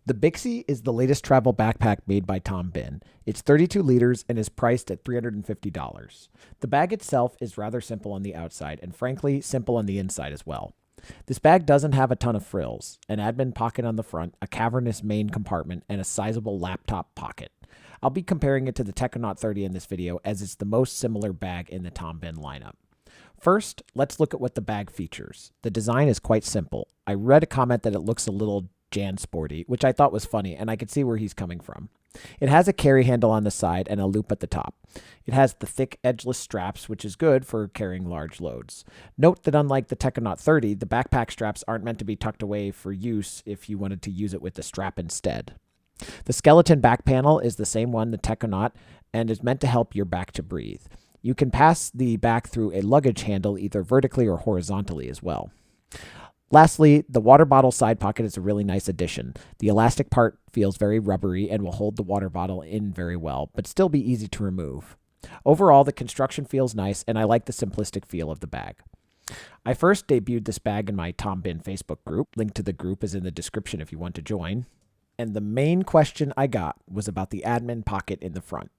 The Bixi is the latest travel backpack made by Bihn. It's 32 liters and is priced at $350. The bag itself is rather simple on the outside and frankly simple on the inside as well. This bag doesn't have a ton of frills, an admin pocket on the front, a cavernous main compartment, and a sizable laptop pocket. I'll be comparing it to the Technonaut 30 in this video as it's the most similar bag in the Bihn lineup. First, let's look at what the bag features. The design is quite simple. I read a comment that it looks a little Jan sporty, which I thought was funny, and I could see where he's coming from. It has a carry handle on the side and a loop at the top. It has the thick edgeless straps, which is good for carrying large loads. Note that unlike the Technonaut 30, the backpack straps aren't meant to be tucked away for use if you wanted to use it with the strap instead. The skeleton back panel is the same one the Technonaut and is meant to help your back to breathe. You can pass the back through a luggage handle either vertically or horizontally as well. Lastly, the water bottle side pocket is a really nice addition. The elastic part feels very rubbery and will hold the water bottle in very well, but still be easy to remove. Overall, the construction feels nice, and I like the simplistic feel of the bag. I first debuted this bag in my Bihn Facebook group. Link to the group is in the description if you want to join. And the main question I got was about the admin pocket in the front.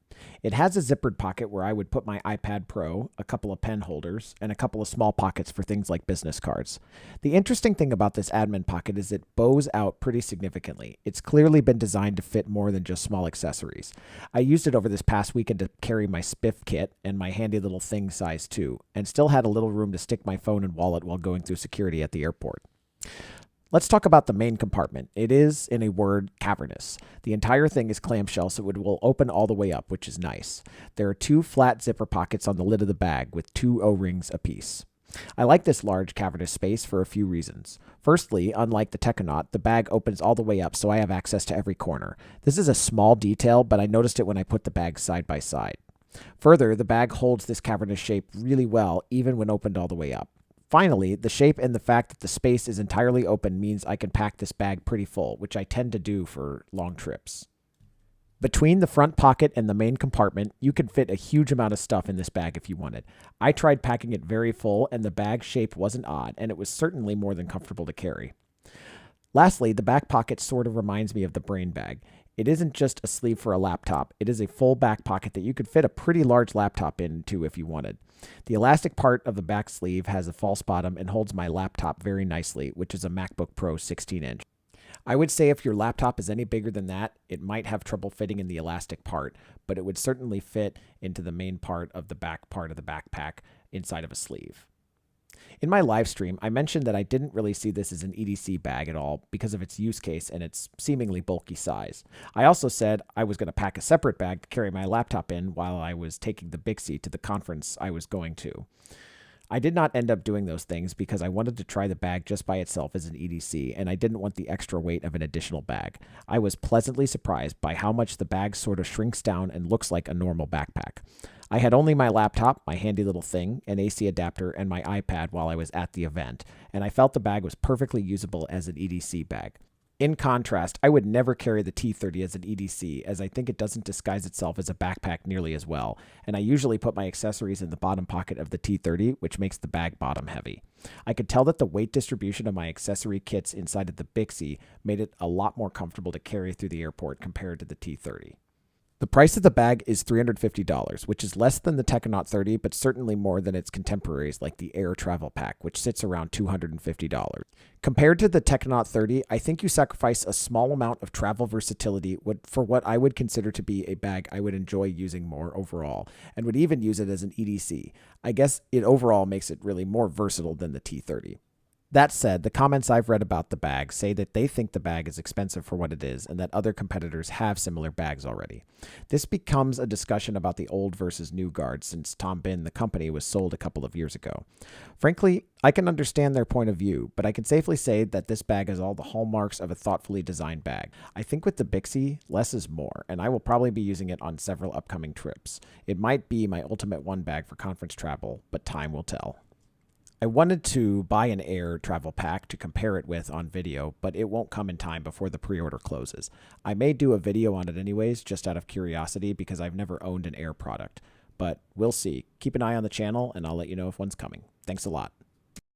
It has a zippered pocket where I would put my iPad Pro, a couple of pen holders, and a couple of small pockets for things like business cards. The interesting thing about this admin pocket is it bows out pretty significantly. It's clearly been designed to fit more than just small accessories. I used it over this past weekend to carry my spiff kit and my handy little thing size 2, and still had a little room to stick my phone and wallet while going through security at the airport. Let's talk about the main compartment. It is, in a word, cavernous. The entire thing is clamshell, so it will open all the way up, which is nice. There are 2 flat zipper pockets on the lid of the bag with 2 O-rings apiece. I like this large cavernous space for a few reasons. Firstly, unlike the Technonaut, the bag opens all the way up, so I have access to every corner. This is a small detail, but I noticed it when I put the bags side by side. Further, the bag holds this cavernous shape really well, even when opened all the way up. Finally, the shape and the fact that the space is entirely open means I can pack this bag pretty full, which I tend to do for long trips. Between the front pocket and the main compartment, you can fit a huge amount of stuff in this bag if you wanted. I tried packing it very full, and the bag shape wasn't odd, and it was certainly more than comfortable to carry. Lastly, the back pocket sort of reminds me of the Brain bag. It isn't just a sleeve for a laptop. It is a full back pocket that you could fit a pretty large laptop into if you wanted. The elastic part of the back sleeve has a false bottom and holds my laptop very nicely, which is a MacBook Pro 16-inch. I would say if your laptop is any bigger than that, it might have trouble fitting in the elastic part, but it would certainly fit into the main part of the back part of the backpack inside of a sleeve. In my live stream, I mentioned that I didn't really see this as an EDC bag at all because of its use case and its seemingly bulky size. I also said I was going to pack a separate bag to carry my laptop in while I was taking the Bixi to the conference I was going to. I did not end up doing those things because I wanted to try the bag just by itself as an EDC, and I didn't want the extra weight of an additional bag. I was pleasantly surprised by how much the bag sort of shrinks down and looks like a normal backpack. I had only my laptop, my handy little thing, an AC adapter, and my iPad while I was at the event, and I felt the bag was perfectly usable as an EDC bag. In contrast, I would never carry the T30 as an EDC, as I think it doesn't disguise itself as a backpack nearly as well, and I usually put my accessories in the bottom pocket of the T30, which makes the bag bottom heavy. I could tell that the weight distribution of my accessory kits inside of the Bixi made it a lot more comfortable to carry through the airport compared to the T30. The price of the bag is $350, which is less than the Technonaut 30, but certainly more than its contemporaries like the Air Travel Pack, which sits around $250. Compared to the Technonaut 30, I think you sacrifice a small amount of travel versatility for what I would consider to be a bag I would enjoy using more overall, and would even use it as an EDC. I guess it overall makes it really more versatile than the T30. That said, the comments I've read about the bag say that they think the bag is expensive for what it is and that other competitors have similar bags already. This becomes a discussion about the old versus new guard since Bihn, the company, was sold a couple of years ago. Frankly, I can understand their point of view, but I can safely say that this bag has all the hallmarks of a thoughtfully designed bag. I think with the Bixi, less is more, and I will probably be using it on several upcoming trips. It might be my ultimate one bag for conference travel, but time will tell. I wanted to buy an Air travel pack to compare it with on video, but it won't come in time before the pre-order closes. I may do a video on it anyways, just out of curiosity, because I've never owned an Air product. But we'll see. Keep an eye on the channel, and I'll let you know if one's coming. Thanks a lot.